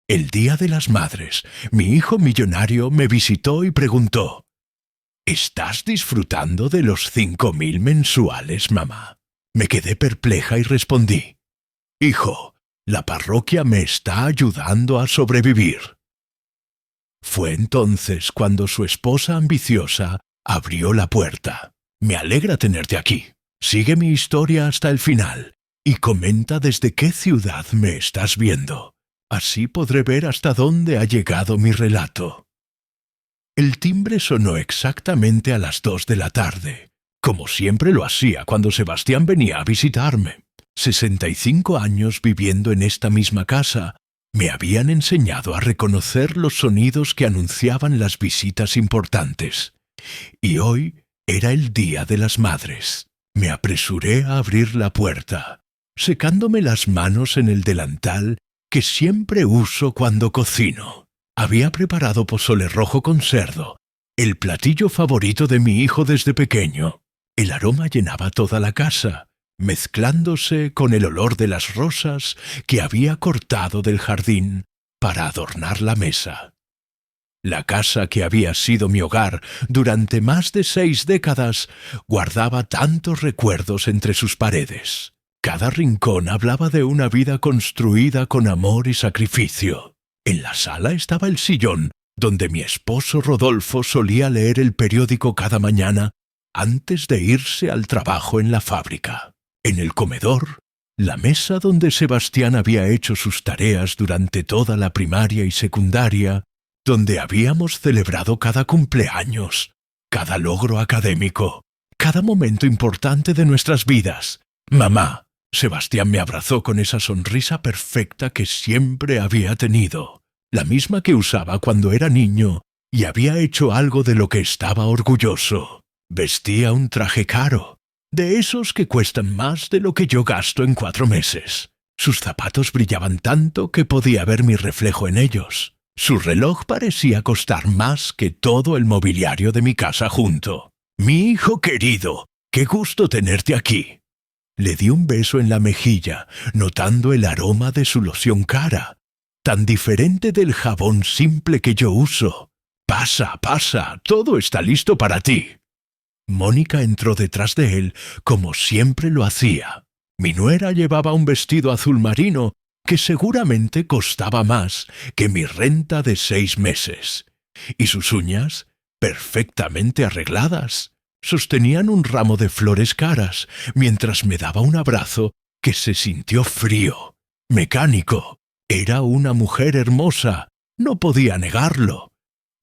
El Día de las Madres, mi hijo millonario me visitó y preguntó: ¿Estás disfrutando de los 5.000 mensuales, mamá? Me quedé perpleja y respondí: Hijo, la parroquia me está ayudando a sobrevivir. Fue entonces cuando su esposa ambiciosa abrió la puerta. Me alegra tenerte aquí. Sigue mi historia hasta el final y comenta desde qué ciudad me estás viendo. Así podré ver hasta dónde ha llegado mi relato. El timbre sonó exactamente a las 2 de la tarde, como siempre lo hacía cuando Sebastián venía a visitarme. 65 años viviendo en esta misma casa me habían enseñado a reconocer los sonidos que anunciaban las visitas importantes. Y hoy era el Día de las Madres. Me apresuré a abrir la puerta, secándome las manos en el delantal que siempre uso cuando cocino. Había preparado pozole rojo con cerdo, el platillo favorito de mi hijo desde pequeño. El aroma llenaba toda la casa, mezclándose con el olor de las rosas que había cortado del jardín para adornar la mesa. La casa que había sido mi hogar durante más de 6 décadas guardaba tantos recuerdos entre sus paredes. Cada rincón hablaba de una vida construida con amor y sacrificio. En la sala estaba el sillón donde mi esposo Rodolfo solía leer el periódico cada mañana antes de irse al trabajo en la fábrica. En el comedor, la mesa donde Sebastián había hecho sus tareas durante toda la primaria y secundaria, donde habíamos celebrado cada cumpleaños, cada logro académico, cada momento importante de nuestras vidas. Mamá, Sebastián me abrazó con esa sonrisa perfecta que siempre había tenido, la misma que usaba cuando era niño y había hecho algo de lo que estaba orgulloso. Vestía un traje caro, de esos que cuestan más de lo que yo gasto en 4 meses. Sus zapatos brillaban tanto que podía ver mi reflejo en ellos. Su reloj parecía costar más que todo el mobiliario de mi casa junto. Mi hijo querido, qué gusto tenerte aquí. Le di un beso en la mejilla, notando el aroma de su loción cara, tan diferente del jabón simple que yo uso. Pasa, pasa, todo está listo para ti. Mónica entró detrás de él como siempre lo hacía. Mi nuera llevaba un vestido azul marino que seguramente costaba más que mi renta de 6 meses, y sus uñas, perfectamente arregladas, sostenían un ramo de flores caras mientras me daba un abrazo que se sintió frío, mecánico. Era una mujer hermosa, no podía negarlo,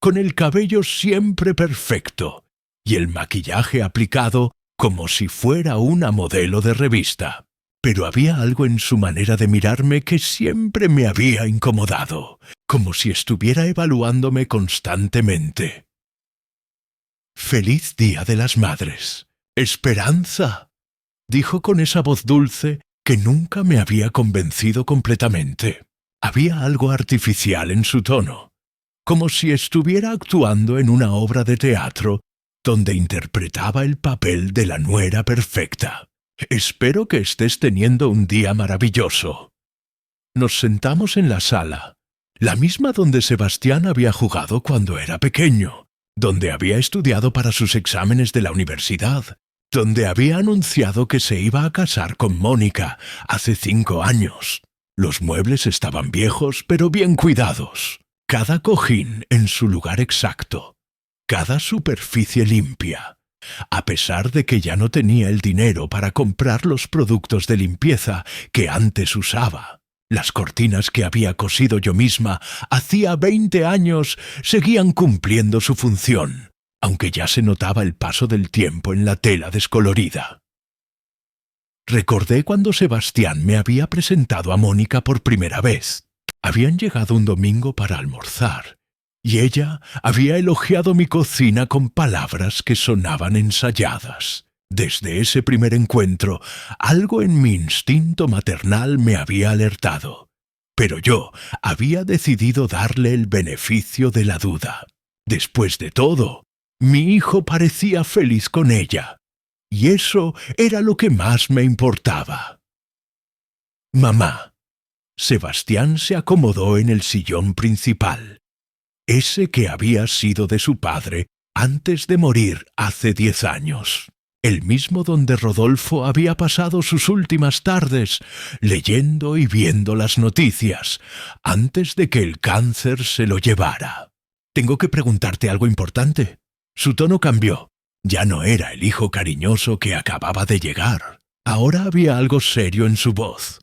con el cabello siempre perfecto y el maquillaje aplicado como si fuera una modelo de revista. Pero había algo en su manera de mirarme que siempre me había incomodado, como si estuviera evaluándome constantemente. «Feliz Día de las Madres, Esperanza», dijo con esa voz dulce que nunca me había convencido completamente. Había algo artificial en su tono, como si estuviera actuando en una obra de teatro donde interpretaba el papel de la nuera perfecta. «Espero que estés teniendo un día maravilloso». Nos sentamos en la sala, la misma donde Sebastián había jugado cuando era pequeño, donde había estudiado para sus exámenes de la universidad, donde había anunciado que se iba a casar con Mónica hace 5 años. Los muebles estaban viejos pero bien cuidados, cada cojín en su lugar exacto, cada superficie limpia. A pesar de que ya no tenía el dinero para comprar los productos de limpieza que antes usaba, las cortinas que había cosido yo misma hacía 20 años seguían cumpliendo su función, aunque ya se notaba el paso del tiempo en la tela descolorida. Recordé cuando Sebastián me había presentado a Mónica por primera vez. Habían llegado un domingo para almorzar, y ella había elogiado mi cocina con palabras que sonaban ensayadas. Desde ese primer encuentro, algo en mi instinto maternal me había alertado, pero yo había decidido darle el beneficio de la duda. Después de todo, mi hijo parecía feliz con ella, y eso era lo que más me importaba. «Mamá, Sebastián se acomodó en el sillón principal, ese que había sido de su padre antes de morir hace 10 años, el mismo donde Rodolfo había pasado sus últimas tardes, leyendo y viendo las noticias, antes de que el cáncer se lo llevara. «Tengo que preguntarte algo importante». Su tono cambió. Ya no era el hijo cariñoso que acababa de llegar. Ahora había algo serio en su voz,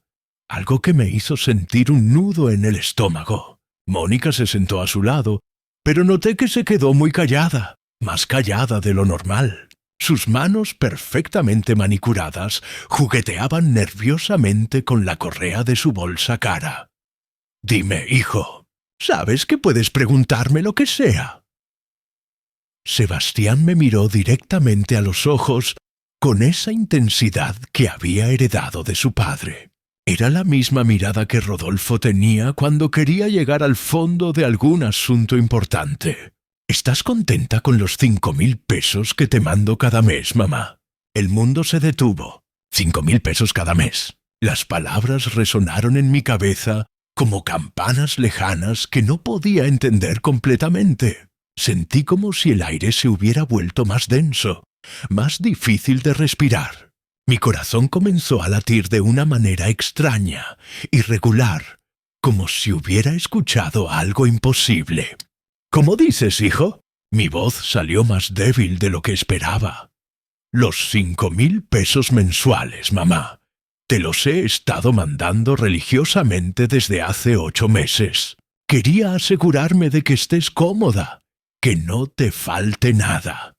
algo que me hizo sentir un nudo en el estómago. Mónica se sentó a su lado, pero noté que se quedó muy callada, más callada de lo normal. Sus manos perfectamente manicuradas jugueteaban nerviosamente con la correa de su bolsa cara. «Dime, hijo, sabes que puedes preguntarme lo que sea». Sebastián me miró directamente a los ojos con esa intensidad que había heredado de su padre. Era la misma mirada que Rodolfo tenía cuando quería llegar al fondo de algún asunto importante. «¿Estás contenta con los 5.000 pesos que te mando cada mes, mamá?» El mundo se detuvo. 5.000 pesos cada mes. Las palabras resonaron en mi cabeza como campanas lejanas que no podía entender completamente. Sentí como si el aire se hubiera vuelto más denso, más difícil de respirar. Mi corazón comenzó a latir de una manera extraña, irregular, como si hubiera escuchado algo imposible. «¿Cómo dices, hijo?» Mi voz salió más débil de lo que esperaba. «Los 5.000 pesos mensuales, mamá. Te los he estado mandando religiosamente desde hace 8 meses. Quería asegurarme de que estés cómoda, que no te falte nada».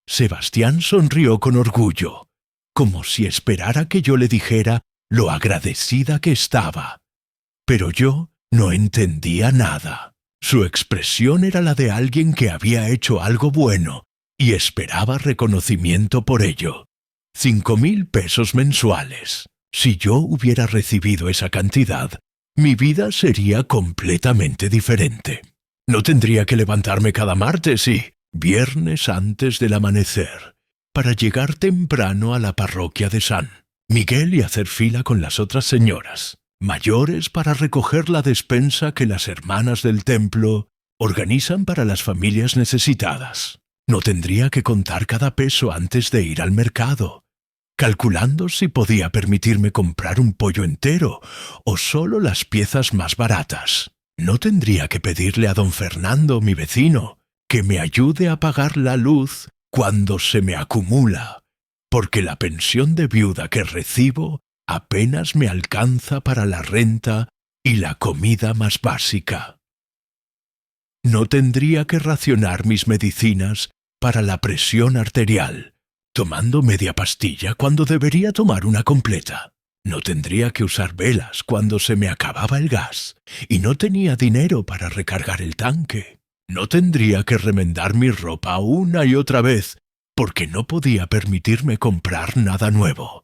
Sebastián sonrió con orgullo, como si esperara que yo le dijera lo agradecida que estaba. Pero yo no entendía nada. Su expresión era la de alguien que había hecho algo bueno y esperaba reconocimiento por ello. 5.000 pesos mensuales. Si yo hubiera recibido esa cantidad, mi vida sería completamente diferente. No tendría que levantarme cada martes y viernes antes del amanecer para llegar temprano a la parroquia de San Miguel y hacer fila con las otras señoras mayores para recoger la despensa que las hermanas del templo organizan para las familias necesitadas. No tendría que contar cada peso antes de ir al mercado, calculando si podía permitirme comprar un pollo entero o solo las piezas más baratas. No tendría que pedirle a don Fernando, mi vecino, que me ayude a pagar la luz cuando se me acumula, porque la pensión de viuda que recibo apenas me alcanza para la renta y la comida más básica. No tendría que racionar mis medicinas para la presión arterial, tomando media pastilla cuando debería tomar una completa. No tendría que usar velas cuando se me acababa el gas y no tenía dinero para recargar el tanque. No tendría que remendar mi ropa una y otra vez porque no podía permitirme comprar nada nuevo.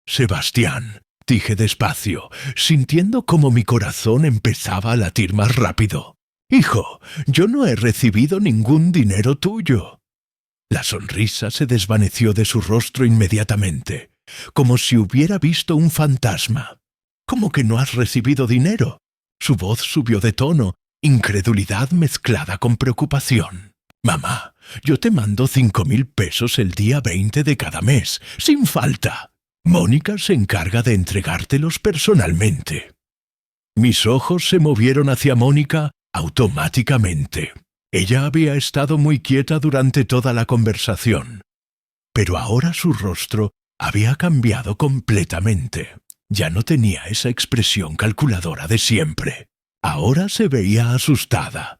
«Sebastián», dije despacio, sintiendo como mi corazón empezaba a latir más rápido. «Hijo, yo no he recibido ningún dinero tuyo». La sonrisa se desvaneció de su rostro inmediatamente, como si hubiera visto un fantasma. «¿Cómo que no has recibido dinero?» Su voz subió de tono, incredulidad mezclada con preocupación. «Mamá, yo te mando 5.000 pesos el día 20 de cada mes, sin falta. Mónica se encarga de entregártelos personalmente». Mis ojos se movieron hacia Mónica automáticamente. Ella había estado muy quieta durante toda la conversación, pero ahora su rostro había cambiado completamente. Ya no tenía esa expresión calculadora de siempre. Ahora se veía asustada,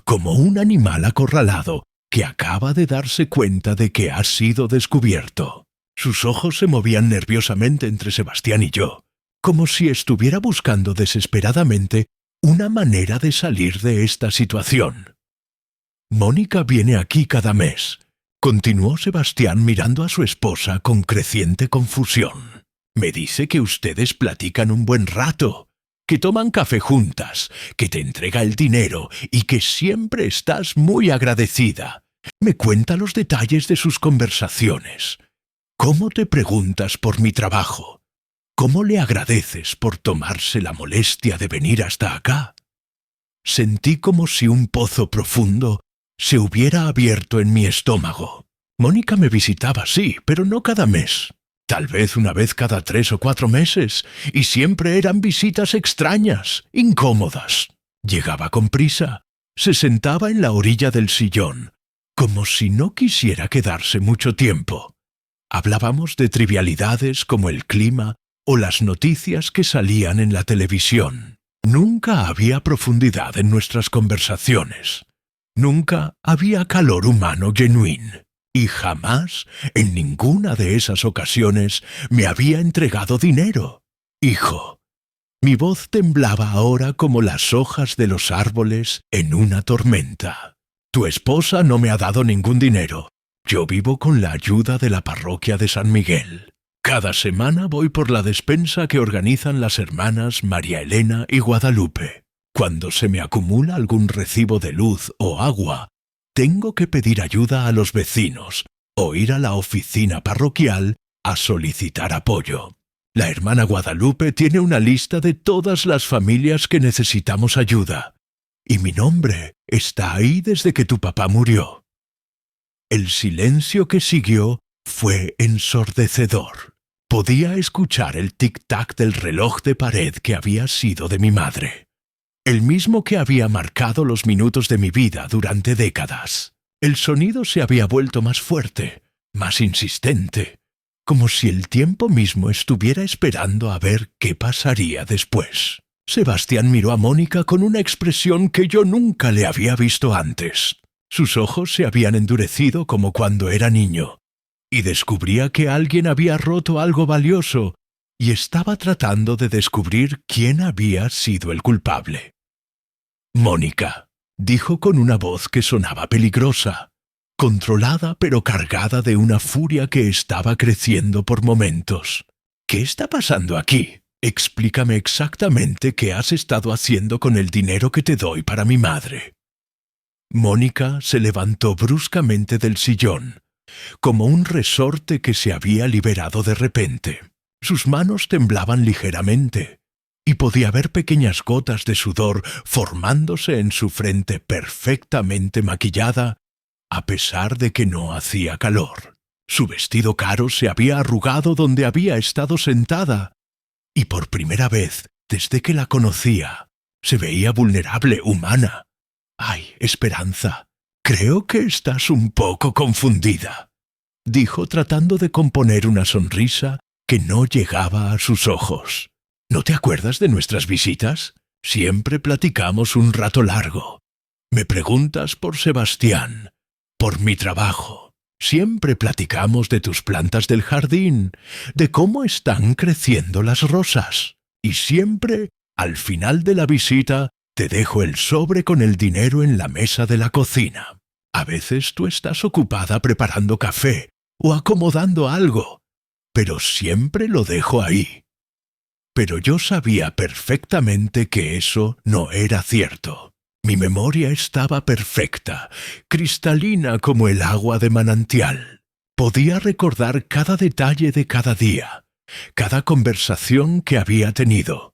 como un animal acorralado que acaba de darse cuenta de que ha sido descubierto. Sus ojos se movían nerviosamente entre Sebastián y yo, como si estuviera buscando desesperadamente una manera de salir de esta situación. «Mónica viene aquí cada mes», continuó Sebastián mirando a su esposa con creciente confusión. «Me dice que ustedes platican un buen rato, que toman café juntas, que te entrega el dinero y que siempre estás muy agradecida. Me cuenta los detalles de sus conversaciones. ¿Cómo te preguntas por mi trabajo? ¿Cómo le agradeces por tomarse la molestia de venir hasta acá? Sentí como si un pozo profundo se hubiera abierto en mi estómago. Mónica me visitaba, sí, pero no cada mes. Tal vez una vez cada 3 o 4 meses, y siempre eran visitas extrañas, incómodas. Llegaba con prisa, se sentaba en la orilla del sillón, como si no quisiera quedarse mucho tiempo. Hablábamos de trivialidades como el clima o las noticias que salían en la televisión. Nunca había profundidad en nuestras conversaciones. Nunca había calor humano genuino. Y jamás, en ninguna de esas ocasiones, me había entregado dinero. Hijo, mi voz temblaba ahora como las hojas de los árboles en una tormenta. Tu esposa no me ha dado ningún dinero. Yo vivo con la ayuda de la parroquia de San Miguel. Cada semana voy por la despensa que organizan las hermanas María Elena y Guadalupe. Cuando se me acumula algún recibo de luz o agua, tengo que pedir ayuda a los vecinos o ir a la oficina parroquial a solicitar apoyo. La hermana Guadalupe tiene una lista de todas las familias que necesitamos ayuda, y mi nombre está ahí desde que tu papá murió. El silencio que siguió fue ensordecedor. Podía escuchar el tic-tac del reloj de pared que había sido de mi madre. El mismo que había marcado los minutos de mi vida durante décadas. El sonido se había vuelto más fuerte, más insistente, como si el tiempo mismo estuviera esperando a ver qué pasaría después. Sebastián miró a Mónica con una expresión que yo nunca le había visto antes. Sus ojos se habían endurecido como cuando era niño, y descubría que alguien había roto algo valioso y estaba tratando de descubrir quién había sido el culpable. Mónica, dijo con una voz que sonaba peligrosa, controlada pero cargada de una furia que estaba creciendo por momentos. ¿Qué está pasando aquí? Explícame exactamente qué has estado haciendo con el dinero que te doy para mi madre. Mónica se levantó bruscamente del sillón, como un resorte que se había liberado de repente. Sus manos temblaban ligeramente, y podía ver pequeñas gotas de sudor formándose en su frente perfectamente maquillada, a pesar de que no hacía calor. Su vestido caro se había arrugado donde había estado sentada, y por primera vez, desde que la conocía, se veía vulnerable, humana. «Ay, Esperanza, creo que estás un poco confundida», dijo tratando de componer una sonrisa que no llegaba a sus ojos. ¿No te acuerdas de nuestras visitas? Siempre platicamos un rato largo. Me preguntas por Sebastián, por mi trabajo. Siempre platicamos de tus plantas del jardín, de cómo están creciendo las rosas. Y siempre, al final de la visita, te dejo el sobre con el dinero en la mesa de la cocina. A veces tú estás ocupada preparando café o acomodando algo, pero siempre lo dejo ahí. Pero yo sabía perfectamente que eso no era cierto. Mi memoria estaba perfecta, cristalina como el agua de manantial. Podía recordar cada detalle de cada día, cada conversación que había tenido,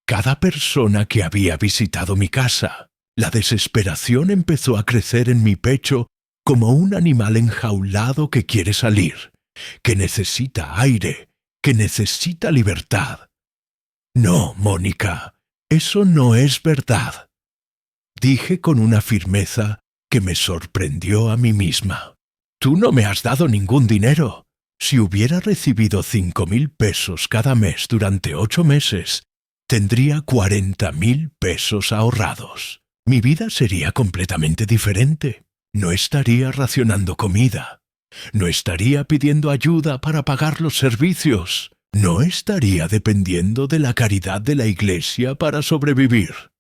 cada persona que había visitado mi casa. La desesperación empezó a crecer en mi pecho como un animal enjaulado que quiere salir, que necesita aire, que necesita libertad. «No, Mónica, eso no es verdad», dije con una firmeza que me sorprendió a mí misma. «Tú no me has dado ningún dinero. Si hubiera recibido 5.000 pesos cada mes durante 8 meses, tendría 40.000 pesos ahorrados. Mi vida sería completamente diferente. No estaría racionando comida. No estaría pidiendo ayuda para pagar los servicios. No estaría dependiendo de la caridad de la iglesia para sobrevivir».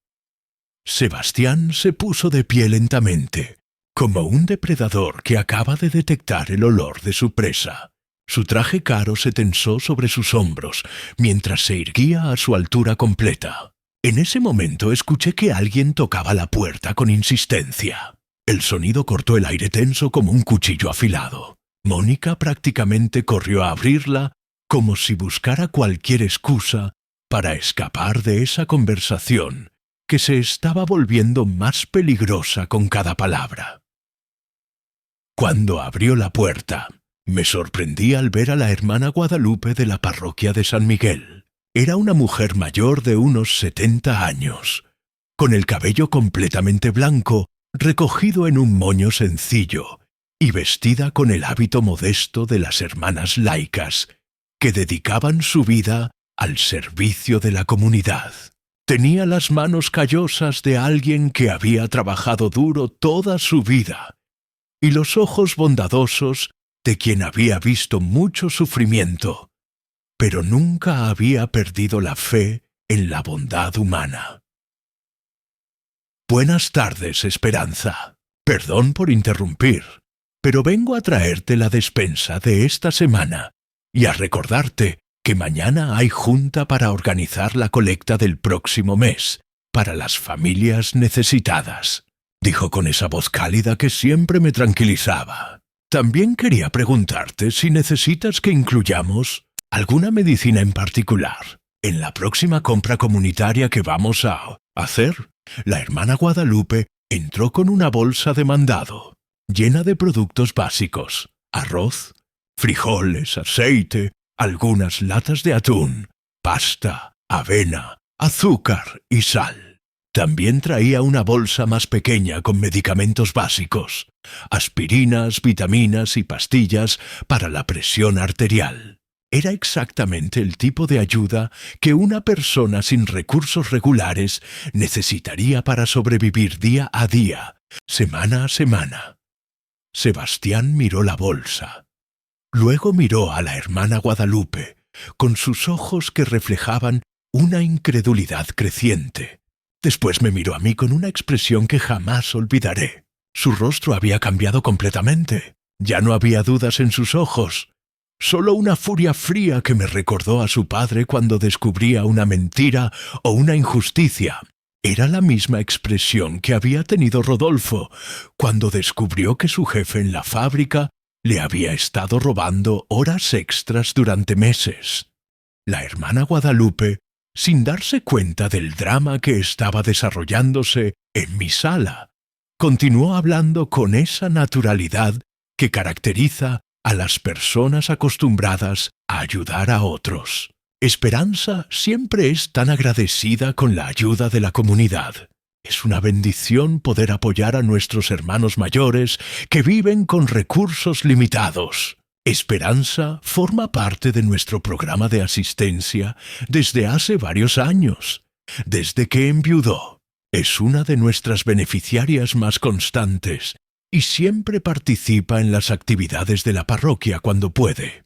Sebastián se puso de pie lentamente, como un depredador que acaba de detectar el olor de su presa. Su traje caro se tensó sobre sus hombros mientras se erguía a su altura completa. En ese momento escuché que alguien tocaba la puerta con insistencia. El sonido cortó el aire tenso como un cuchillo afilado. Mónica prácticamente corrió a abrirla como si buscara cualquier excusa para escapar de esa conversación que se estaba volviendo más peligrosa con cada palabra. Cuando abrió la puerta, me sorprendí al ver a la hermana Guadalupe de la parroquia de San Miguel. Era una mujer mayor de unos 70 años, con el cabello completamente blanco, recogido en un moño sencillo, y vestida con el hábito modesto de las hermanas laicas, que dedicaban su vida al servicio de la comunidad. Tenía las manos callosas de alguien que había trabajado duro toda su vida, y los ojos bondadosos de quien había visto mucho sufrimiento, pero nunca había perdido la fe en la bondad humana. Buenas tardes, Esperanza. Perdón por interrumpir, pero vengo a traerte la despensa de esta semana y a recordarte que mañana hay junta para organizar la colecta del próximo mes para las familias necesitadas, dijo con esa voz cálida que siempre me tranquilizaba. También quería preguntarte si necesitas que incluyamos alguna medicina en particular en la próxima compra comunitaria que vamos a hacer. La hermana Guadalupe entró con una bolsa de mandado, llena de productos básicos: arroz, frijoles, aceite, algunas latas de atún, pasta, avena, azúcar y sal. También traía una bolsa más pequeña con medicamentos básicos, aspirinas, vitaminas y pastillas para la presión arterial. Era exactamente el tipo de ayuda que una persona sin recursos regulares necesitaría para sobrevivir día a día, semana a semana. Sebastián miró la bolsa. Luego miró a la hermana Guadalupe, con sus ojos que reflejaban una incredulidad creciente. Después me miró a mí con una expresión que jamás olvidaré. Su rostro había cambiado completamente. Ya no había dudas en sus ojos. Solo una furia fría que me recordó a su padre cuando descubría una mentira o una injusticia. Era la misma expresión que había tenido Rodolfo cuando descubrió que su jefe en la fábrica le había estado robando horas extras durante meses. La hermana Guadalupe, sin darse cuenta del drama que estaba desarrollándose en mi sala, continuó hablando con esa naturalidad que caracteriza a las personas acostumbradas a ayudar a otros. Esperanza siempre es tan agradecida con la ayuda de la comunidad. Es una bendición poder apoyar a nuestros hermanos mayores que viven con recursos limitados. Esperanza forma parte de nuestro programa de asistencia desde hace varios años, desde que enviudó. Es una de nuestras beneficiarias más constantes y siempre participa en las actividades de la parroquia cuando puede.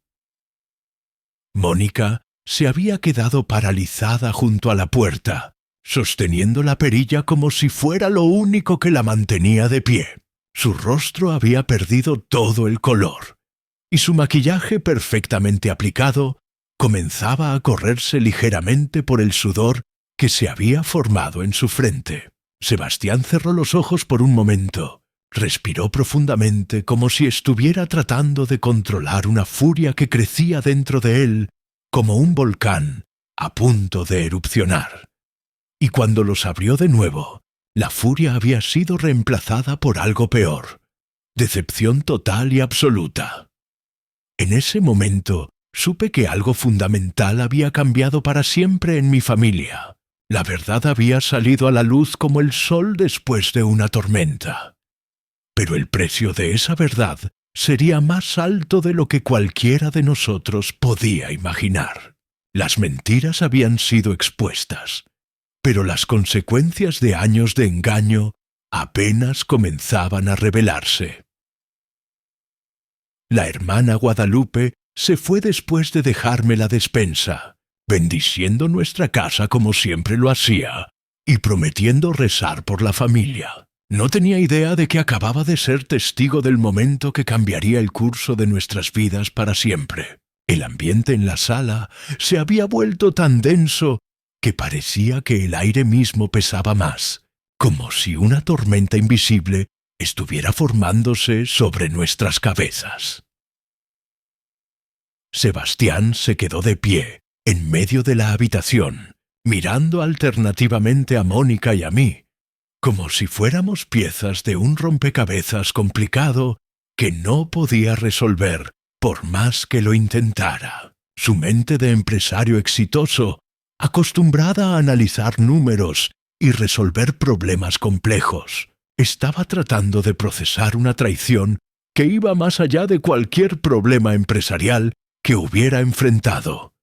Mónica se había quedado paralizada junto a la puerta, sosteniendo la perilla como si fuera lo único que la mantenía de pie. Su rostro había perdido todo el color, y su maquillaje perfectamente aplicado comenzaba a correrse ligeramente por el sudor que se había formado en su frente. Sebastián cerró los ojos por un momento. Respiró profundamente como si estuviera tratando de controlar una furia que crecía dentro de él como un volcán a punto de erupcionar. Y cuando los abrió de nuevo, la furia había sido reemplazada por algo peor: decepción total y absoluta. En ese momento supe que algo fundamental había cambiado para siempre en mi familia. La verdad había salido a la luz como el sol después de una tormenta. Pero el precio de esa verdad sería más alto de lo que cualquiera de nosotros podía imaginar. Las mentiras habían sido expuestas, pero las consecuencias de años de engaño apenas comenzaban a revelarse. La hermana Guadalupe se fue después de dejarme la despensa, bendiciendo nuestra casa como siempre lo hacía y prometiendo rezar por la familia. No tenía idea de que acababa de ser testigo del momento que cambiaría el curso de nuestras vidas para siempre. El ambiente en la sala se había vuelto tan denso que parecía que el aire mismo pesaba más, como si una tormenta invisible estuviera formándose sobre nuestras cabezas. Sebastián se quedó de pie, en medio de la habitación, mirando alternativamente a Mónica y a mí, como si fuéramos piezas de un rompecabezas complicado que no podía resolver por más que lo intentara. Su mente de empresario exitoso, acostumbrada a analizar números y resolver problemas complejos, estaba tratando de procesar una traición que iba más allá de cualquier problema empresarial que hubiera enfrentado.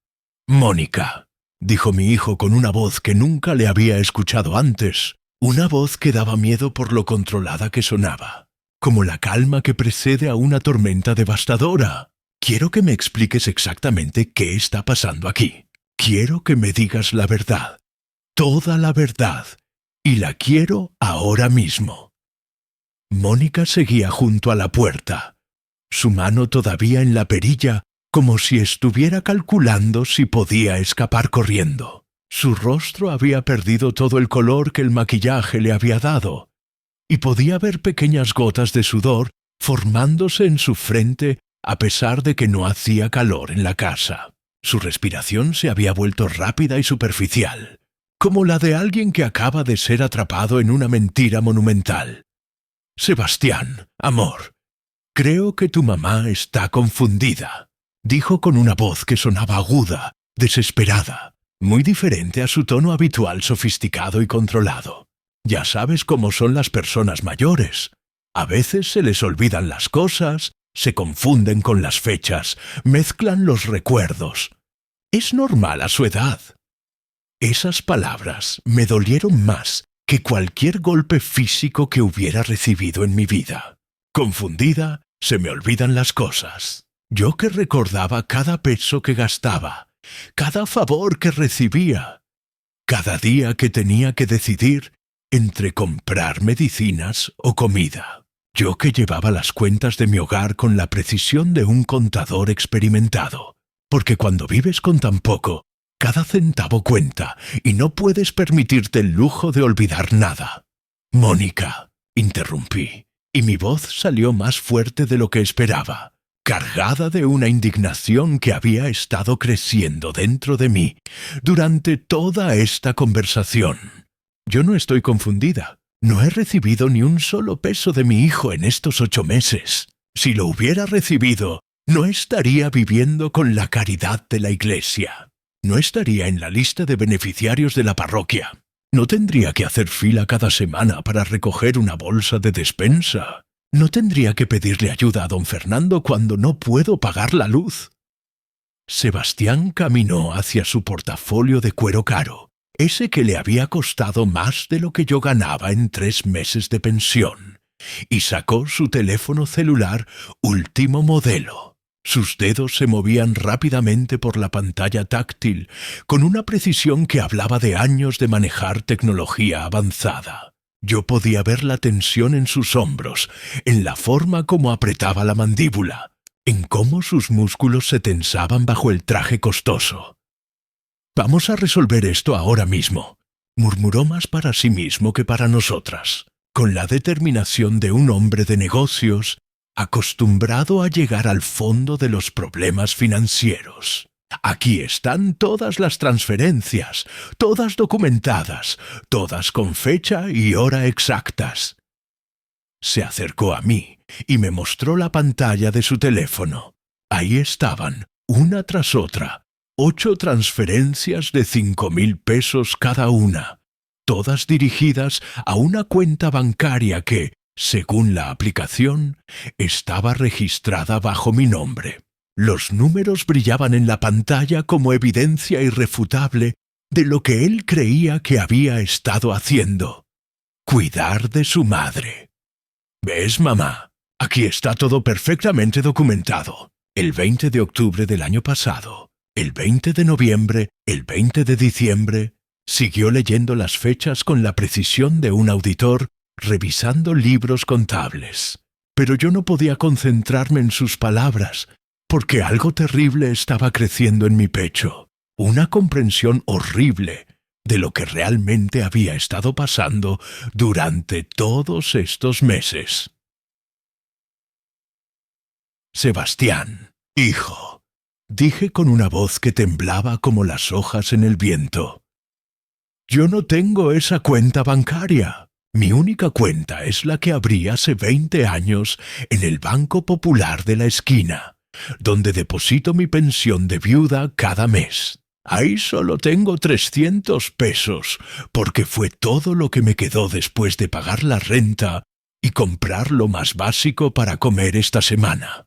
«Mónica», dijo mi hijo con una voz que nunca le había escuchado antes, una voz que daba miedo por lo controlada que sonaba, como la calma que precede a una tormenta devastadora. «Quiero que me expliques exactamente qué está pasando aquí. Quiero que me digas la verdad, toda la verdad, y la quiero ahora mismo». Mónica seguía junto a la puerta, su mano todavía en la perilla, como si estuviera calculando si podía escapar corriendo. Su rostro había perdido todo el color que el maquillaje le había dado, y podía ver pequeñas gotas de sudor formándose en su frente a pesar de que no hacía calor en la casa. Su respiración se había vuelto rápida y superficial, como la de alguien que acaba de ser atrapado en una mentira monumental. «Sebastián, amor, creo que tu mamá está confundida», dijo con una voz que sonaba aguda, desesperada, muy diferente a su tono habitual sofisticado y controlado. «Ya sabes cómo son las personas mayores. A veces se les olvidan las cosas, se confunden con las fechas, mezclan los recuerdos. Es normal a su edad». Esas palabras me dolieron más que cualquier golpe físico que hubiera recibido en mi vida. Confundida, se me olvidan las cosas. Yo que recordaba cada peso que gastaba, cada favor que recibía, cada día que tenía que decidir entre comprar medicinas o comida. Yo que llevaba las cuentas de mi hogar con la precisión de un contador experimentado, porque cuando vives con tan poco, cada centavo cuenta y no puedes permitirte el lujo de olvidar nada. «Mónica», interrumpí, y mi voz salió más fuerte de lo que esperaba, cargada de una indignación que había estado creciendo dentro de mí durante toda esta conversación. «Yo no estoy confundida. No he recibido ni un solo peso de mi hijo en estos 8 meses. Si lo hubiera recibido, no estaría viviendo con la caridad de la iglesia. No estaría en la lista de beneficiarios de la parroquia. No tendría que hacer fila cada semana para recoger una bolsa de despensa. No tendría que pedirle ayuda a don Fernando cuando no puedo pagar la luz». Sebastián caminó hacia su portafolio de cuero caro, ese que le había costado más de lo que yo ganaba en 3 meses de pensión, y sacó su teléfono celular último modelo. Sus dedos se movían rápidamente por la pantalla táctil, con una precisión que hablaba de años de manejar tecnología avanzada. Yo podía ver la tensión en sus hombros, en la forma como apretaba la mandíbula, en cómo sus músculos se tensaban bajo el traje costoso. «Vamos a resolver esto ahora mismo», murmuró más para sí mismo que para nosotras, con la determinación de un hombre de negocios acostumbrado a llegar al fondo de los problemas financieros. «Aquí están todas las transferencias, todas documentadas, todas con fecha y hora exactas». Se acercó a mí y me mostró la pantalla de su teléfono. Ahí estaban, una tras otra, 8 transferencias de 5.000 pesos cada una, todas dirigidas a una cuenta bancaria que, según la aplicación, estaba registrada bajo mi nombre. Los números brillaban en la pantalla como evidencia irrefutable de lo que él creía que había estado haciendo: cuidar de su madre. «¿Ves, mamá? Aquí está todo perfectamente documentado. El 20 de octubre del año pasado, el 20 de noviembre, el 20 de diciembre». Siguió leyendo las fechas con la precisión de un auditor revisando libros contables. Pero yo no podía concentrarme en sus palabras, porque algo terrible estaba creciendo en mi pecho, una comprensión horrible de lo que realmente había estado pasando durante todos estos meses. «Sebastián, hijo», Dije con una voz que temblaba como las hojas en el viento. Yo no tengo esa cuenta bancaria. Mi única cuenta es la que abrí hace 20 años en el Banco Popular de la esquina, donde deposito mi pensión de viuda cada mes. Ahí solo tengo 300 pesos, porque fue todo lo que me quedó después de pagar la renta y comprar lo más básico para comer esta semana.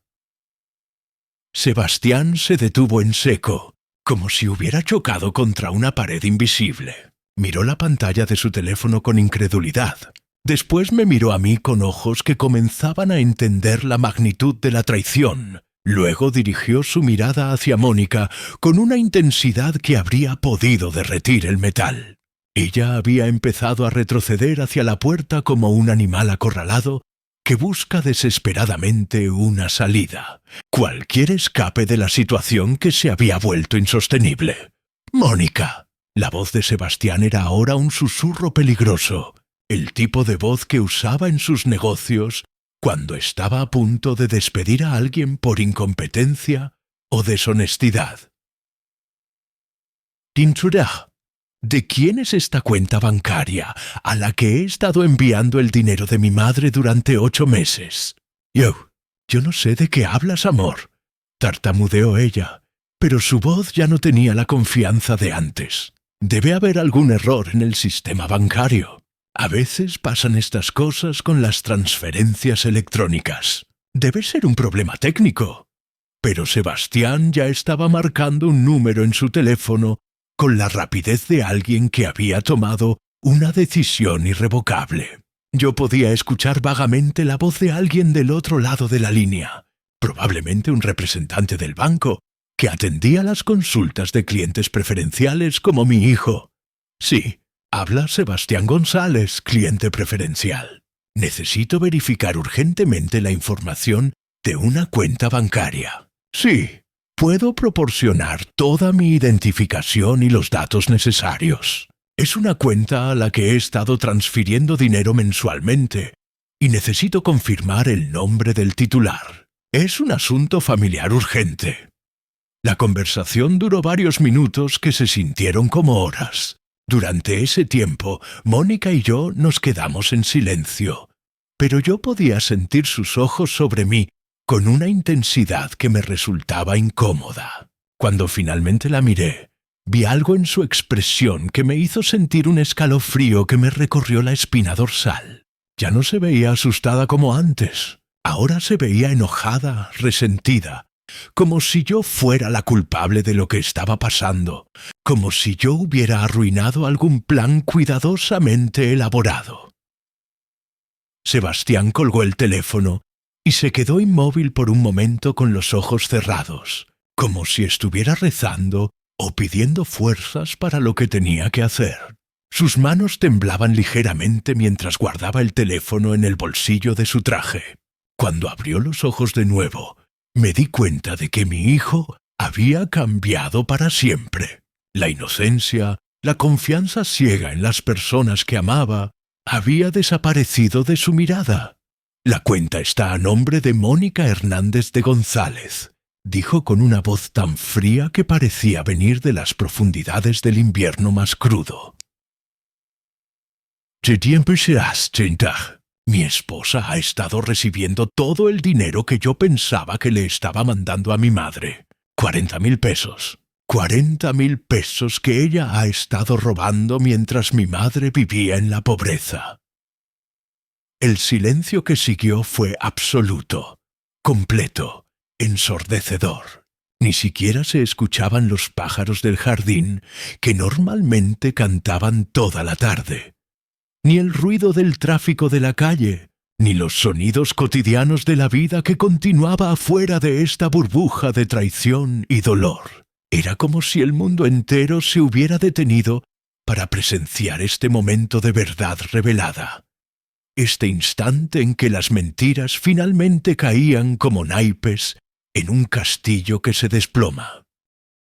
Sebastián se detuvo en seco, como si hubiera chocado contra una pared invisible. Miró la pantalla de su teléfono con incredulidad. Después me miró a mí con ojos que comenzaban a entender la magnitud de la traición. Luego dirigió su mirada hacia Mónica con una intensidad que habría podido derretir el metal. Ella había empezado a retroceder hacia la puerta como un animal acorralado que busca desesperadamente una salida, cualquier escape de la situación que se había vuelto insostenible. «Mónica». La voz de Sebastián era ahora un susurro peligroso, el tipo de voz que usaba en sus negocios cuando estaba a punto de despedir a alguien por incompetencia o deshonestidad. «Tinturé, ¿de quién es esta cuenta bancaria a la que he estado enviando el dinero de mi madre durante 8 meses? Yo no sé de qué hablas, amor», tartamudeó ella, pero su voz ya no tenía la confianza de antes. Debe haber algún error en el sistema bancario. A veces pasan estas cosas con las transferencias electrónicas. Debe ser un problema técnico. Pero Sebastián ya estaba marcando un número en su teléfono con la rapidez de alguien que había tomado una decisión irrevocable. Yo podía escuchar vagamente la voz de alguien del otro lado de la línea, probablemente un representante del banco, que atendía las consultas de clientes preferenciales como mi hijo. Sí, habla Sebastián González, cliente preferencial. Necesito verificar urgentemente la información de una cuenta bancaria. Sí, puedo proporcionar toda mi identificación y los datos necesarios. Es una cuenta a la que he estado transfiriendo dinero mensualmente y necesito confirmar el nombre del titular. Es un asunto familiar urgente. La conversación duró varios minutos que se sintieron como horas. Durante ese tiempo, Mónica y yo nos quedamos en silencio, pero yo podía sentir sus ojos sobre mí con una intensidad que me resultaba incómoda. Cuando finalmente la miré, vi algo en su expresión que me hizo sentir un escalofrío que me recorrió la espina dorsal. Ya no se veía asustada como antes. Ahora se veía enojada, resentida, como si yo fuera la culpable de lo que estaba pasando, como si yo hubiera arruinado algún plan cuidadosamente elaborado. Sebastián colgó el teléfono y se quedó inmóvil por un momento con los ojos cerrados, como si estuviera rezando o pidiendo fuerzas para lo que tenía que hacer. Sus manos temblaban ligeramente mientras guardaba el teléfono en el bolsillo de su traje. Cuando abrió los ojos de nuevo, me di cuenta de que mi hijo había cambiado para siempre. La inocencia, la confianza ciega en las personas que amaba, había desaparecido de su mirada. «La cuenta está a nombre de Mónica Hernández de González», dijo con una voz tan fría que parecía venir de las profundidades del invierno más crudo. «¿Qué tiempo serás, Tinta? Mi esposa ha estado recibiendo todo el dinero que yo pensaba que le estaba mandando a mi madre. 40.000 pesos. 40.000 pesos que ella ha estado robando mientras mi madre vivía en la pobreza». El silencio que siguió fue absoluto, completo, ensordecedor. Ni siquiera se escuchaban los pájaros del jardín que normalmente cantaban toda la tarde, ni el ruido del tráfico de la calle, ni los sonidos cotidianos de la vida que continuaba afuera de esta burbuja de traición y dolor. Era como si el mundo entero se hubiera detenido para presenciar este momento de verdad revelada. Este instante en que las mentiras finalmente caían como naipes en un castillo que se desploma.